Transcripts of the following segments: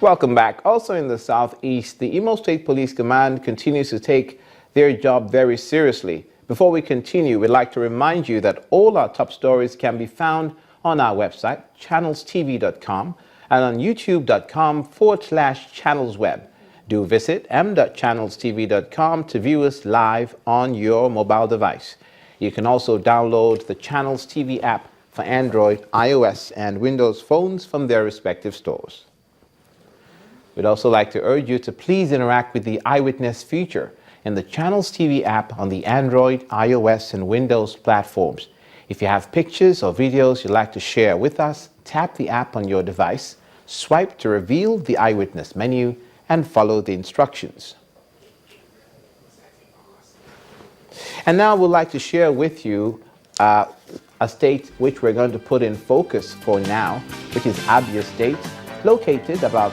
Welcome back. Also in the southeast, the Imo State Police Command continues to take their job very seriously. Before we continue, we'd like to remind you that all our top stories can be found on our website, channelstv.com, and on youtube.com/channelsweb. Do visit m.channelstv.com to view us live on your mobile device. You can also download the Channels TV app for Android, iOS, and Windows phones from their respective stores. We'd also like to urge you to please interact with the Eyewitness feature in the Channels TV app on the Android, iOS, and Windows platforms. If you have pictures or videos you'd like to share with us, tap the app on your device, swipe to reveal the Eyewitness menu, and follow the instructions. And now we'd like to share with you a state which we're going to put in focus for now, which is Abia State, located about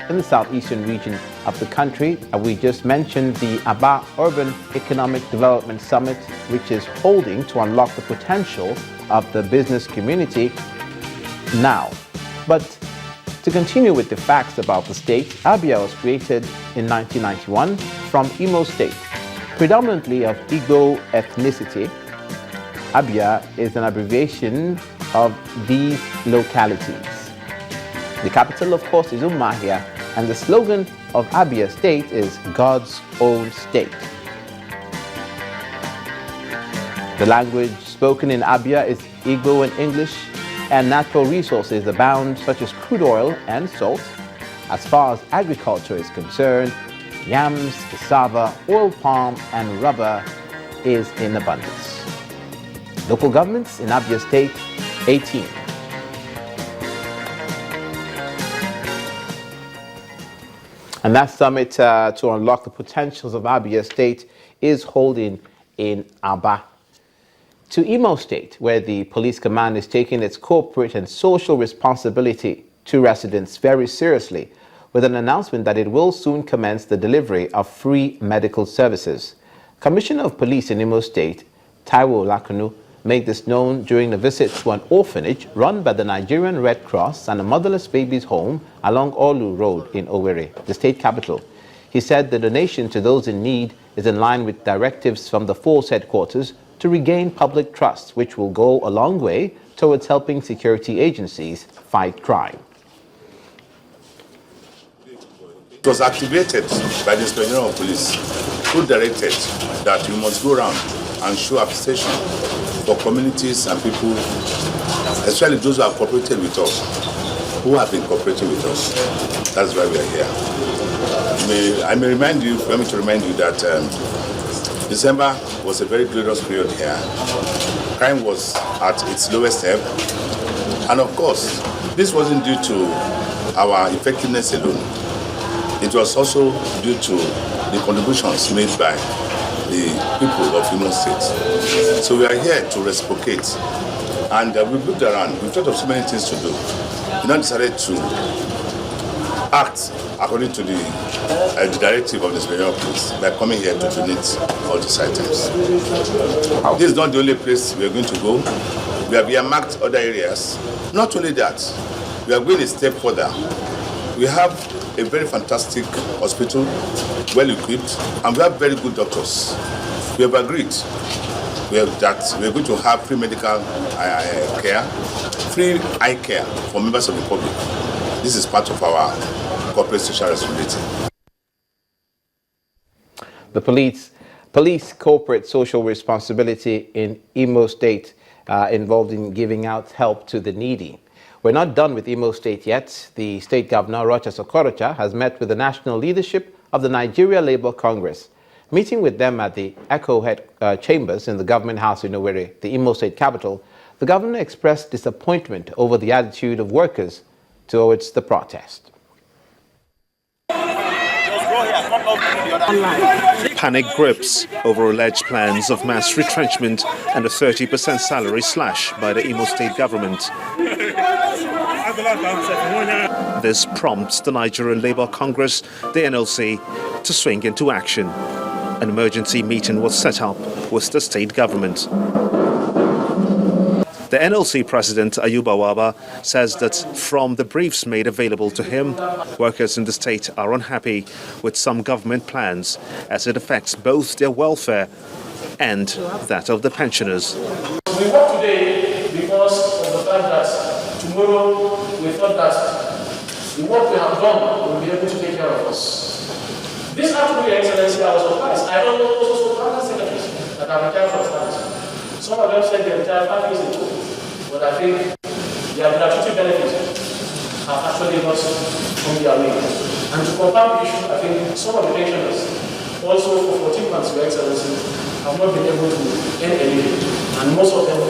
in the southeastern region of the country. We just mentioned the Aba Urban Economic Development Summit, which is holding to unlock the potential of the business community now. But to continue with the facts about the state, Abia was created in 1991 from Imo State, predominantly of Igbo ethnicity. Abia is an abbreviation of these localities. The capital, of course, is Umuahia, and the slogan of Abia State is God's own state. The language spoken in Abia is Igbo and English, and natural resources abound, such as crude oil and salt. As far as agriculture is concerned, yams, cassava, oil palm, and rubber is in abundance. Local governments in Abia State, 18. And that summit to unlock the potentials of Abia State is holding in Aba. To Imo State, where the police command is taking its corporate and social responsibility to residents very seriously, with an announcement that it will soon commence the delivery of free medical services. Commissioner of Police in Imo State, Taiwo Lakunu, made this known during a visit to an orphanage run by the Nigerian Red Cross and a motherless babies' home along Olu Road in Owerri, the state capital. He said the donation to those in need is in line with directives from the force headquarters to regain public trust, which will go a long way towards helping security agencies fight crime. It was activated by the Inspector General of Police, who directed that we must go around and show appreciation for communities and people, especially those who have cooperated with us, who have been cooperating with us. That's why we are here. Let me to remind you that December was a very glorious period here. Crime was at its lowest ebb. And of course, this wasn't due to our effectiveness alone. It was also due to the contributions made by the people of Imo State. So we are here to reciprocate. And we've looked around, we've thought of so many things to do. We now decided to act according to the directive of the Inspector of Police by coming here to donate all these items. This is not the only place we are going to go. We have earmarked other areas. Not only that, we are going a step further. We have a very fantastic hospital, well equipped, and we have very good doctors. We have agreed that we are going to have free medical care, free eye care for members of the public. This is part of our corporate social responsibility. The police corporate social responsibility in Imo State involved in giving out help to the needy. We're not done with Imo State yet. The state governor, Okorocha, has met with the national leadership of the Nigeria Labour Congress. Meeting with them at the Echo Chambers in the government house in Owerri, the Imo State capital, the governor expressed disappointment over the attitude of workers towards the protest. Panic grips over alleged plans of mass retrenchment and a 30% salary slash by the Imo State government. This prompts the Nigerian Labour Congress, the NLC, to swing into action. An emergency meeting was set up with the state government. The NLC president, Ayuba Waba, says that from the briefs made available to him, workers in the state are unhappy with some government plans as it affects both their welfare and that of the pensioners. We work today because of the fact that tomorrow we thought that the work we have done will be able to take care of us. This afternoon, Your Excellency, I was surprised. I don't know also other secretaries that have retired from service. Some of them said they retired 5 years ago, but I think their gratuity benefits have actually not come their way. And to compound the issue, I think some of the pensioners, also for 14 months, Your Excellency, have not been able to earn anything. And most of them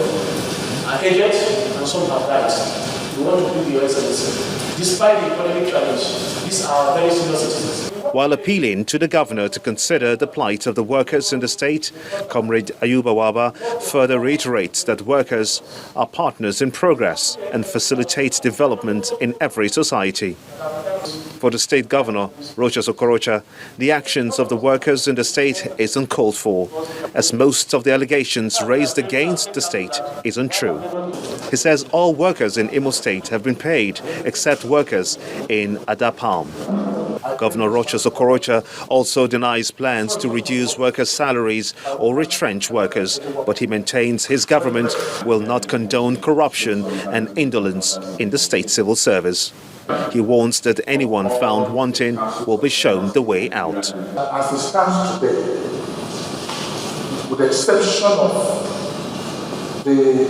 are aged and some have died. We want to do Your Excellency. Despite the economic challenge, these are very senior citizens. While appealing to the governor to consider the plight of the workers in the state, Comrade Ayuba Waba further reiterates that workers are partners in progress and facilitate development in every society. For the state governor, Rochas Okorocha, the actions of the workers in the state is uncalled for, as most of the allegations raised against the state is untrue. He says all workers in Imo State have been paid, except workers in Adapalm. Governor Rochas Okorocha also denies plans to reduce workers' salaries or retrench workers, but he maintains his government will not condone corruption and indolence in the state civil service. He warns that anyone found wanting will be shown the way out. As it stands today, with the exception of the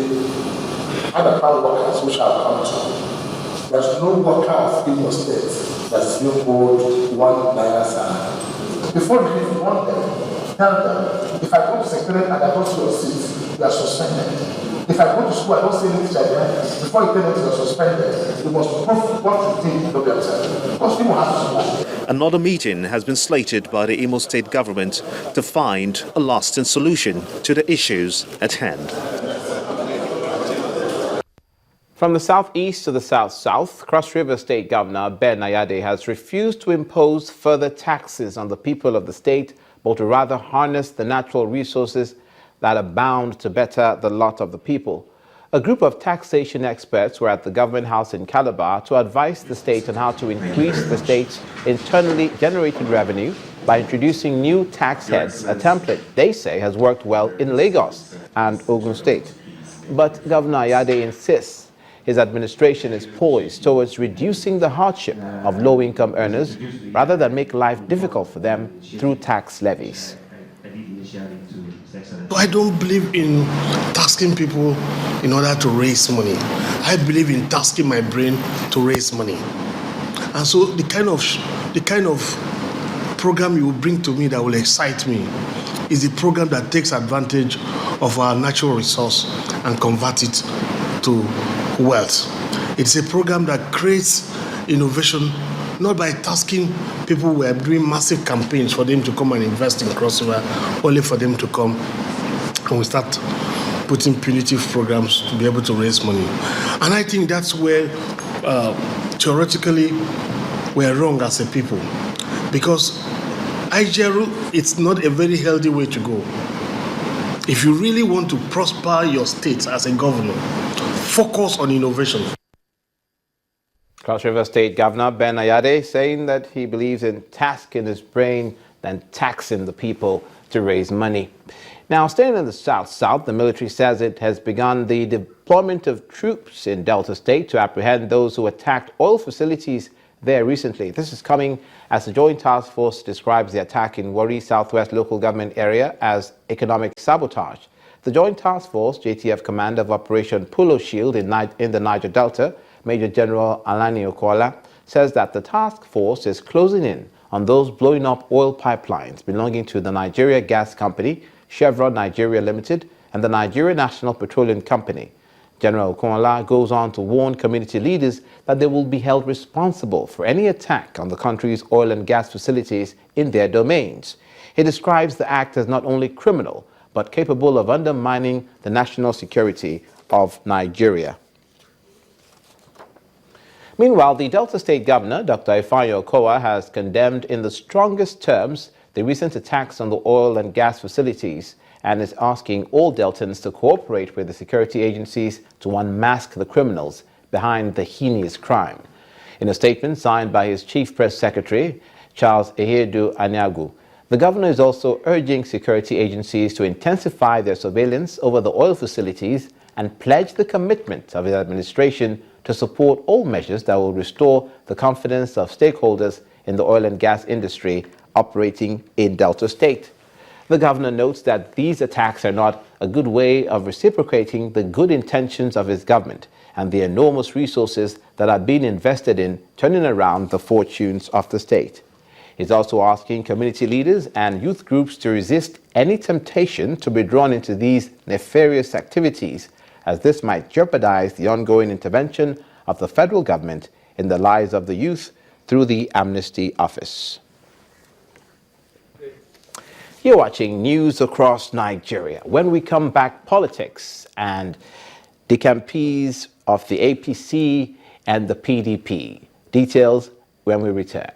other part workers which have come to, there's no worker of Imo State that's being owed 1 naira salary. Before you even want them, tell them, if I go to secretariat and I don't see your seat, you are suspended. If I go to school, I don't see any teacher there. Before you tell them you are suspended, you must prove what you did to yourself. Because people have to survive. Another meeting has been slated by the Imo State government to find a lasting solution to the issues at hand. From the southeast to the south-south, Cross River State Governor Ben Ayade has refused to impose further taxes on the people of the state, but to rather harness the natural resources that are bound to better the lot of the people. A group of taxation experts were at the Government House in Calabar to advise the state on how to increase the state's internally generated revenue by introducing new tax heads, a template they say has worked well in Lagos and Ogun State. But Governor Ayade insists his administration is poised towards reducing the hardship of low-income earners rather than make life difficult for them through tax levies. I don't believe in tasking people in order to raise money. I believe in tasking my brain to raise money. And so the kind of program you will bring to me that will excite me is the program that takes advantage of our natural resource and convert it to wealth. It's a program that creates innovation, not by tasking people who are doing massive campaigns for them to come and invest in Cross River, only for them to come and we start putting punitive programs to be able to raise money. And I think that's where theoretically we're wrong as a people, because IGRU, it's not a very healthy way to go. If you really want to prosper your state as a governor, focus on innovation. Cross River State Governor Ben Ayade saying that he believes in tasking his brain than taxing the people to raise money. Now, staying in the south, the military says it has begun the deployment of troops in Delta State to apprehend those who attacked oil facilities there recently. This is coming as the Joint Task Force describes the attack in Warri Southwest Local Government Area as economic sabotage. The Joint Task Force, JTF Commander of Operation Polo Shield in the Niger Delta, Major General Alani Okola, says that the task force is closing in on those blowing up oil pipelines belonging to the Nigeria Gas Company, Chevron Nigeria Limited, and the Nigeria National Petroleum Company. General Okola goes on to warn community leaders that they will be held responsible for any attack on the country's oil and gas facilities in their domains. He describes the act as not only criminal, but capable of undermining the national security of Nigeria. Meanwhile, the Delta State Governor, Dr. Ifeanyi Okowa, has condemned in the strongest terms the recent attacks on the oil and gas facilities and is asking all Deltans to cooperate with the security agencies to unmask the criminals behind the heinous crime. In a statement signed by his Chief Press Secretary, Charles Ehedu Anyagu, the governor is also urging security agencies to intensify their surveillance over the oil facilities and pledge the commitment of his administration to support all measures that will restore the confidence of stakeholders in the oil and gas industry operating in Delta State. The governor notes that these attacks are not a good way of reciprocating the good intentions of his government and the enormous resources that are being invested in turning around the fortunes of the state. He's also asking community leaders and youth groups to resist any temptation to be drawn into these nefarious activities, as this might jeopardize the ongoing intervention of the federal government in the lives of the youth through the Amnesty Office. You're watching News Across Nigeria. When we come back, politics and the campees of the APC and the PDP. Details when we return.